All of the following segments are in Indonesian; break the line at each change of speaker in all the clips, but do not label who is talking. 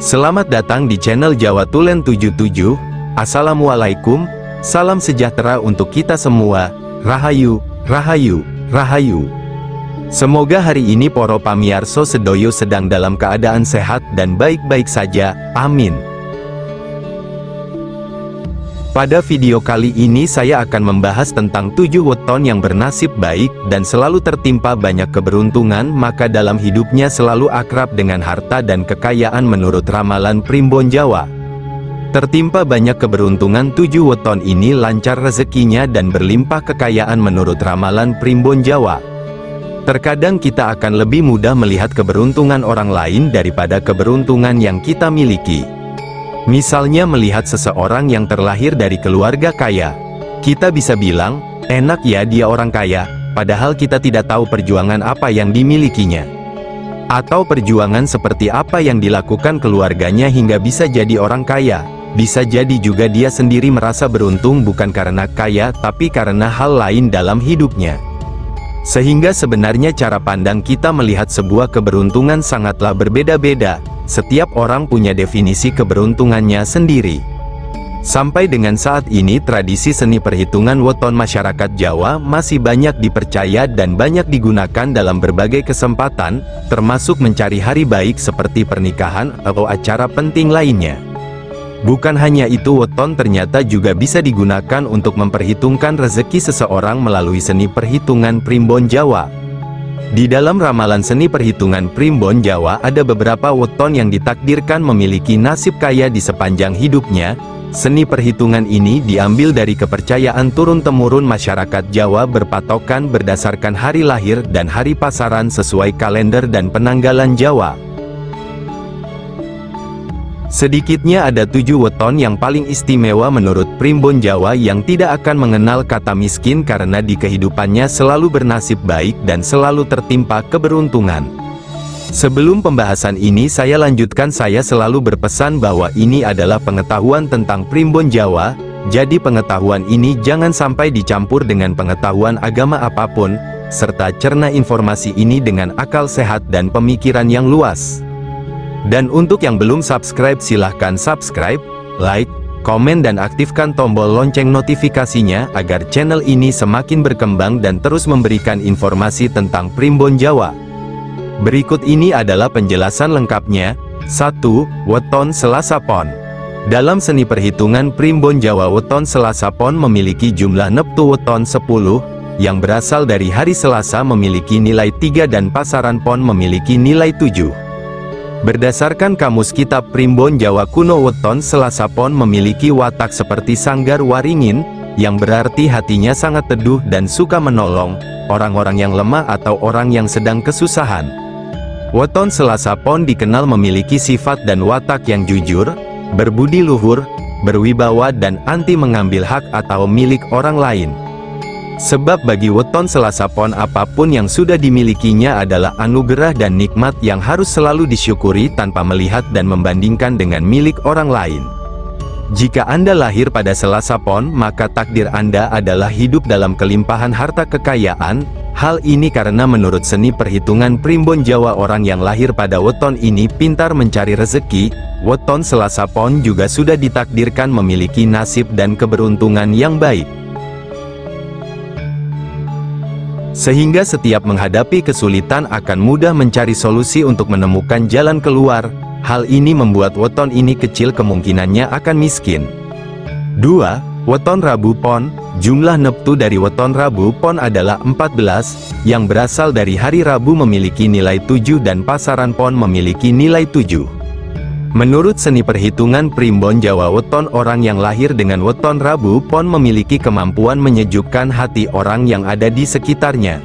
Selamat datang di channel Jawa Tulen 77. Assalamualaikum, salam sejahtera untuk kita semua. Rahayu, Rahayu, Rahayu. Semoga hari ini poro pamiarso sedoyo sedang dalam keadaan sehat dan baik-baik saja, amin. Pada video kali ini saya akan membahas tentang 7 weton yang bernasib baik dan selalu tertimpa banyak keberuntungan, maka dalam hidupnya selalu akrab dengan harta dan kekayaan menurut ramalan Primbon Jawa. Tertimpa banyak keberuntungan 7 weton ini lancar rezekinya dan berlimpah kekayaan menurut ramalan Primbon Jawa. Terkadang kita akan lebih mudah melihat keberuntungan orang lain daripada keberuntungan yang kita miliki. Misalnya melihat seseorang yang terlahir dari keluarga kaya. Kita bisa bilang, enak ya dia orang kaya, padahal kita tidak tahu perjuangan apa yang dimilikinya. Atau perjuangan seperti apa yang dilakukan keluarganya hingga bisa jadi orang kaya. Bisa jadi juga dia sendiri merasa beruntung bukan karena kaya, tapi karena hal lain dalam hidupnya. Sehingga sebenarnya cara pandang kita melihat sebuah keberuntungan sangatlah berbeda-beda. Setiap orang punya definisi keberuntungannya sendiri. Sampai dengan saat ini tradisi seni perhitungan weton masyarakat Jawa masih banyak dipercaya dan banyak digunakan dalam berbagai kesempatan, termasuk mencari hari baik seperti pernikahan atau acara penting lainnya. Bukan hanya itu, weton ternyata juga bisa digunakan untuk memperhitungkan rezeki seseorang melalui seni perhitungan Primbon Jawa. Di dalam ramalan seni perhitungan Primbon Jawa ada beberapa weton yang ditakdirkan memiliki nasib kaya di sepanjang hidupnya. Seni perhitungan ini diambil dari kepercayaan turun-temurun masyarakat Jawa berpatokan berdasarkan hari lahir dan hari pasaran sesuai kalender dan penanggalan Jawa. Sedikitnya ada 7 weton yang paling istimewa menurut Primbon Jawa yang tidak akan mengenal kata miskin karena di kehidupannya selalu bernasib baik dan selalu tertimpa keberuntungan. Sebelum pembahasan ini saya lanjutkan, saya selalu berpesan bahwa ini adalah pengetahuan tentang Primbon Jawa, jadi pengetahuan ini jangan sampai dicampur dengan pengetahuan agama apapun, serta cerna informasi ini dengan akal sehat dan pemikiran yang luas. Dan untuk yang belum subscribe silahkan subscribe, like, komen dan aktifkan tombol lonceng notifikasinya agar channel ini semakin berkembang dan terus memberikan informasi tentang Primbon Jawa. Berikut ini adalah penjelasan lengkapnya. 1. Weton Selasa Pon. Dalam seni perhitungan Primbon Jawa, weton Selasa Pon memiliki jumlah neptu weton 10, yang berasal dari hari Selasa memiliki nilai 3 dan pasaran pon memiliki nilai 7. Berdasarkan kamus kitab Primbon Jawa kuno, weton Selasa Pon memiliki watak seperti sanggar waringin, yang berarti hatinya sangat teduh dan suka menolong orang-orang yang lemah atau orang yang sedang kesusahan. Weton Selasa Pon dikenal memiliki sifat dan watak yang jujur, berbudi luhur, berwibawa dan anti mengambil hak atau milik orang lain. Sebab bagi weton Selasa Pon apapun yang sudah dimilikinya adalah anugerah dan nikmat yang harus selalu disyukuri tanpa melihat dan membandingkan dengan milik orang lain. Jika Anda lahir pada Selasa Pon, maka takdir Anda adalah hidup dalam kelimpahan harta kekayaan. Hal ini karena menurut seni perhitungan Primbon Jawa, orang yang lahir pada weton ini pintar mencari rezeki. Weton Selasa Pon juga sudah ditakdirkan memiliki nasib dan keberuntungan yang baik. Sehingga setiap menghadapi kesulitan akan mudah mencari solusi untuk menemukan jalan keluar. Hal ini membuat weton ini kecil kemungkinannya akan miskin. 2. Weton Rabu Pon. Jumlah neptu dari weton Rabu Pon adalah 14, yang berasal dari hari Rabu memiliki nilai 7 dan pasaran pon memiliki nilai 7. Menurut seni perhitungan Primbon Jawa, weton orang yang lahir dengan weton Rabu Pon memiliki kemampuan menyejukkan hati orang yang ada di sekitarnya.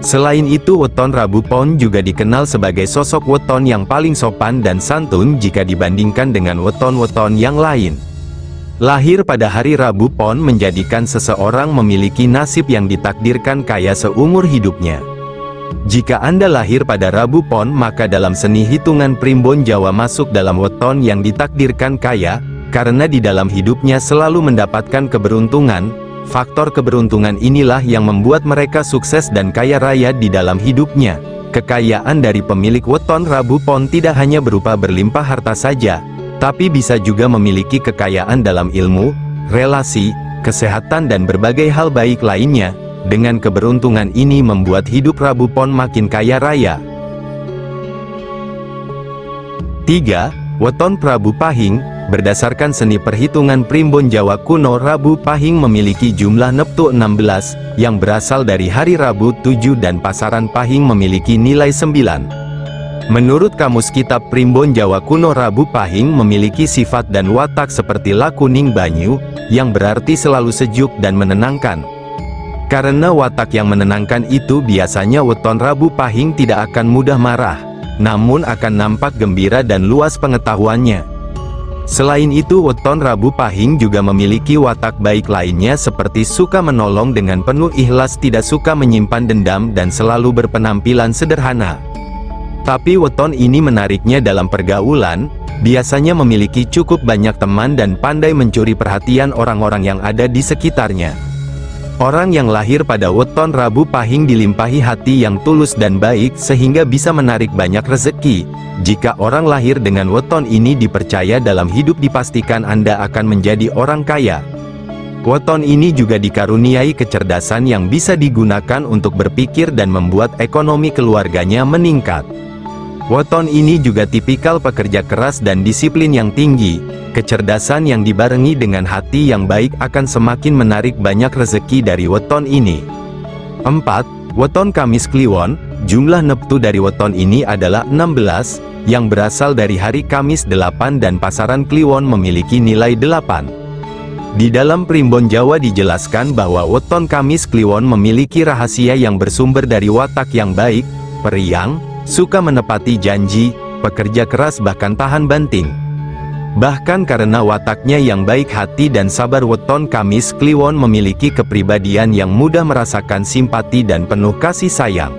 Selain itu, weton Rabu Pon juga dikenal sebagai sosok weton yang paling sopan dan santun jika dibandingkan dengan weton-weton yang lain. Lahir pada hari Rabu Pon menjadikan seseorang memiliki nasib yang ditakdirkan kaya seumur hidupnya. Jika Anda lahir pada Rabu Pon, maka dalam seni hitungan Primbon Jawa masuk dalam weton yang ditakdirkan kaya, karena di dalam hidupnya selalu mendapatkan keberuntungan. Faktor keberuntungan inilah yang membuat mereka sukses dan kaya raya di dalam hidupnya. Kekayaan dari pemilik weton Rabu Pon tidak hanya berupa berlimpah harta saja, tapi bisa juga memiliki kekayaan dalam ilmu, relasi, kesehatan dan berbagai hal baik lainnya. Dengan keberuntungan ini membuat hidup Rabu Pon makin kaya raya. 3. Weton Prabu Pahing. Berdasarkan seni perhitungan primbon Jawa kuno, Rabu Pahing memiliki jumlah neptu 16, yang berasal dari hari Rabu 7 dan pasaran Pahing memiliki nilai 9. Menurut Kamus Kitab Primbon Jawa kuno, Rabu Pahing memiliki sifat dan watak seperti lakuning banyu, yang berarti selalu sejuk dan menenangkan. Karena watak yang menenangkan itu, biasanya weton Rabu Pahing tidak akan mudah marah, namun akan nampak gembira dan luas pengetahuannya. Selain itu, weton Rabu Pahing juga memiliki watak baik lainnya seperti suka menolong dengan penuh ikhlas, tidak suka menyimpan dendam dan selalu berpenampilan sederhana. Tapi weton ini menariknya dalam pergaulan, biasanya memiliki cukup banyak teman dan pandai mencuri perhatian orang-orang yang ada di sekitarnya. Orang yang lahir pada weton Rabu Pahing dilimpahi hati yang tulus dan baik sehingga bisa menarik banyak rezeki. Jika orang lahir dengan weton ini dipercaya dalam hidup, dipastikan Anda akan menjadi orang kaya. Weton ini juga dikaruniai kecerdasan yang bisa digunakan untuk berpikir dan membuat ekonomi keluarganya meningkat. Weton ini juga tipikal pekerja keras dan disiplin yang tinggi. Kecerdasan yang dibarengi dengan hati yang baik akan semakin menarik banyak rezeki dari weton ini. 4. Weton Kamis Kliwon. Jumlah neptu dari weton ini adalah 16, yang berasal dari hari Kamis 8 dan pasaran Kliwon memiliki nilai 8. Di dalam primbon Jawa dijelaskan bahwa weton Kamis Kliwon memiliki rahasia yang bersumber dari watak yang baik, periang, suka menepati janji, pekerja keras bahkan tahan banting. Bahkan karena wataknya yang baik hati dan sabar, weton Kamis Kliwon memiliki kepribadian yang mudah merasakan simpati dan penuh kasih sayang.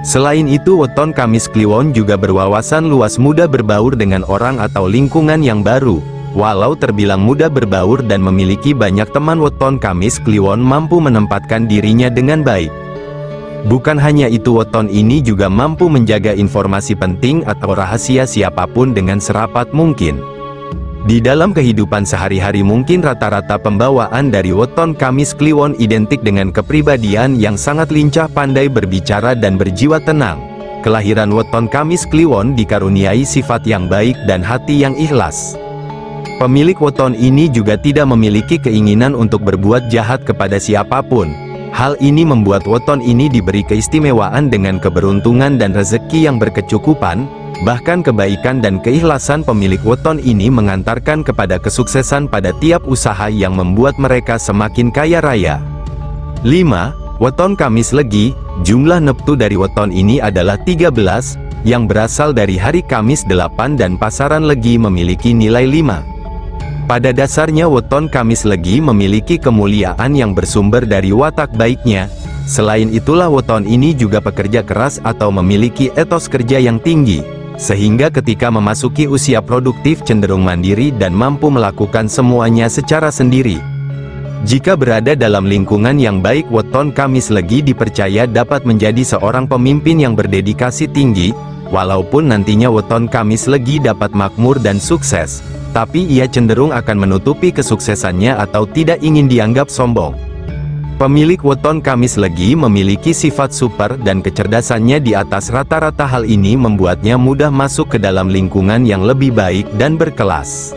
Selain itu, weton Kamis Kliwon juga berwawasan luas, mudah berbaur dengan orang atau lingkungan yang baru. Walau terbilang mudah berbaur dan memiliki banyak teman, weton Kamis Kliwon mampu menempatkan dirinya dengan baik. Bukan hanya itu, weton ini juga mampu menjaga informasi penting atau rahasia siapapun dengan serapat mungkin. Di dalam kehidupan sehari-hari mungkin rata-rata pembawaan dari weton Kamis Kliwon identik dengan kepribadian yang sangat lincah, pandai berbicara dan berjiwa tenang. Kelahiran weton Kamis Kliwon dikaruniai sifat yang baik dan hati yang ikhlas. Pemilik weton ini juga tidak memiliki keinginan untuk berbuat jahat kepada siapapun. Hal ini membuat weton ini diberi keistimewaan dengan keberuntungan dan rezeki yang berkecukupan. Bahkan kebaikan dan keikhlasan pemilik weton ini mengantarkan kepada kesuksesan pada tiap usaha yang membuat mereka semakin kaya raya. 5. Weton Kamis Legi. Jumlah neptu dari weton ini adalah 13, yang berasal dari hari Kamis 8 dan pasaran Legi memiliki nilai 5. Pada dasarnya weton Kamis Legi memiliki kemuliaan yang bersumber dari watak baiknya. Selain itulah weton ini juga pekerja keras atau memiliki etos kerja yang tinggi, sehingga ketika memasuki usia produktif cenderung mandiri dan mampu melakukan semuanya secara sendiri. Jika berada dalam lingkungan yang baik, weton Kamis Legi dipercaya dapat menjadi seorang pemimpin yang berdedikasi tinggi. Walaupun nantinya weton Kamis Legi dapat makmur dan sukses, tapi ia cenderung akan menutupi kesuksesannya atau tidak ingin dianggap sombong. Pemilik weton Kamis Legi memiliki sifat super dan kecerdasannya di atas rata-rata. Hal ini membuatnya mudah masuk ke dalam lingkungan yang lebih baik dan berkelas,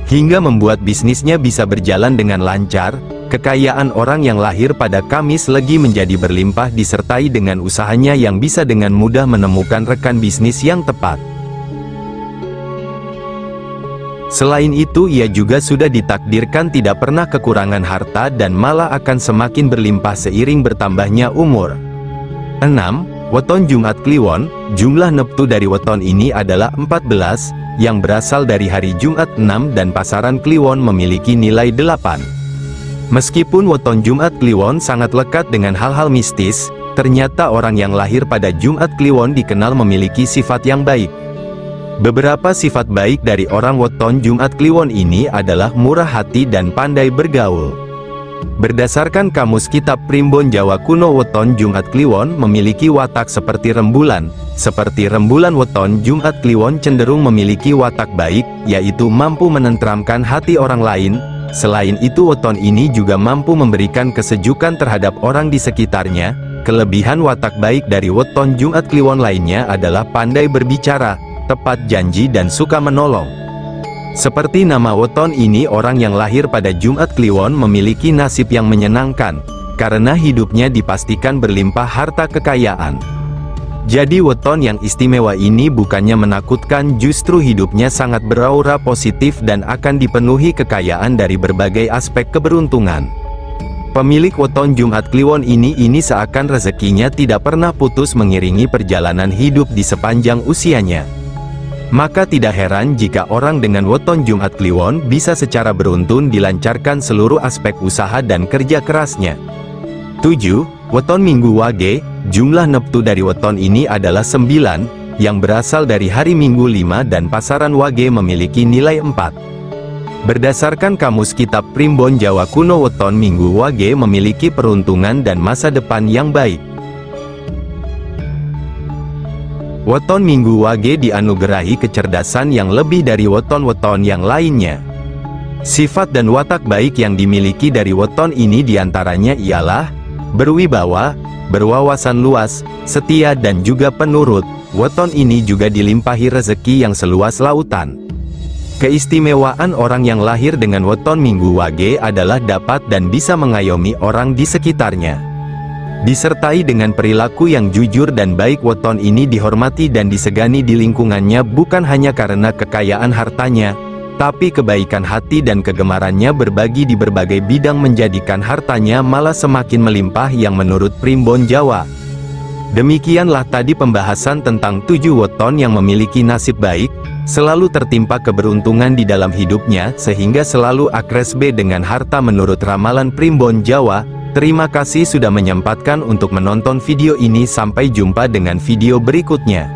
hingga membuat bisnisnya bisa berjalan dengan lancar. Kekayaan orang yang lahir pada Kamis Legi menjadi berlimpah disertai dengan usahanya yang bisa dengan mudah menemukan rekan bisnis yang tepat. Selain itu, ia juga sudah ditakdirkan tidak pernah kekurangan harta dan malah akan semakin berlimpah seiring bertambahnya umur. 6. Weton Jumat Kliwon. Jumlah neptu dari weton ini adalah 14, yang berasal dari hari Jumat 6 dan pasaran Kliwon memiliki nilai 8. Meskipun weton Jumat Kliwon sangat lekat dengan hal-hal mistis, ternyata orang yang lahir pada Jumat Kliwon dikenal memiliki sifat yang baik. Beberapa sifat baik dari orang weton Jumat Kliwon ini adalah murah hati dan pandai bergaul. Berdasarkan Kamus Kitab Primbon Jawa Kuno, weton Jumat Kliwon memiliki watak seperti rembulan. Seperti rembulan, weton Jumat Kliwon cenderung memiliki watak baik, yaitu mampu menenteramkan hati orang lain. Selain itu, weton ini juga mampu memberikan kesejukan terhadap orang di sekitarnya. Kelebihan watak baik dari weton Jumat Kliwon lainnya adalah pandai berbicara, tepat janji dan suka menolong. Seperti nama weton ini, orang yang lahir pada Jumat Kliwon memiliki nasib yang menyenangkan, karena hidupnya dipastikan berlimpah harta kekayaan. Jadi weton yang istimewa ini bukannya menakutkan, justru hidupnya sangat beraura positif dan akan dipenuhi kekayaan dari berbagai aspek keberuntungan. Pemilik weton Jumat Kliwon ini seakan rezekinya tidak pernah putus mengiringi perjalanan hidup di sepanjang usianya. Maka tidak heran jika orang dengan weton Jumat Kliwon bisa secara beruntun dilancarkan seluruh aspek usaha dan kerja kerasnya. 7. Weton Minggu Wage. Jumlah neptu dari weton ini adalah 9, yang berasal dari hari Minggu 5 dan pasaran Wage memiliki nilai 4. Berdasarkan Kamus Kitab Primbon Jawa Kuno, weton Minggu Wage memiliki peruntungan dan masa depan yang baik. Weton Minggu Wage dianugerahi kecerdasan yang lebih dari weton-weton yang lainnya. Sifat dan watak baik yang dimiliki dari weton ini diantaranya ialah berwibawa, berwawasan luas, setia dan juga penurut. Weton ini juga dilimpahi rezeki yang seluas lautan. Keistimewaan orang yang lahir dengan weton Minggu Wage adalah dapat dan bisa mengayomi orang di sekitarnya. Disertai dengan perilaku yang jujur dan baik, weton ini dihormati dan disegani di lingkungannya bukan hanya karena kekayaan hartanya, tapi kebaikan hati dan kegemarannya berbagi di berbagai bidang menjadikan hartanya malah semakin melimpah yang menurut Primbon Jawa. Demikianlah tadi pembahasan tentang 7 weton yang memiliki nasib baik, selalu tertimpa keberuntungan di dalam hidupnya, sehingga selalu akresbe dengan harta menurut ramalan Primbon Jawa. Terima kasih sudah menyempatkan untuk menonton video ini. Sampai jumpa dengan video berikutnya.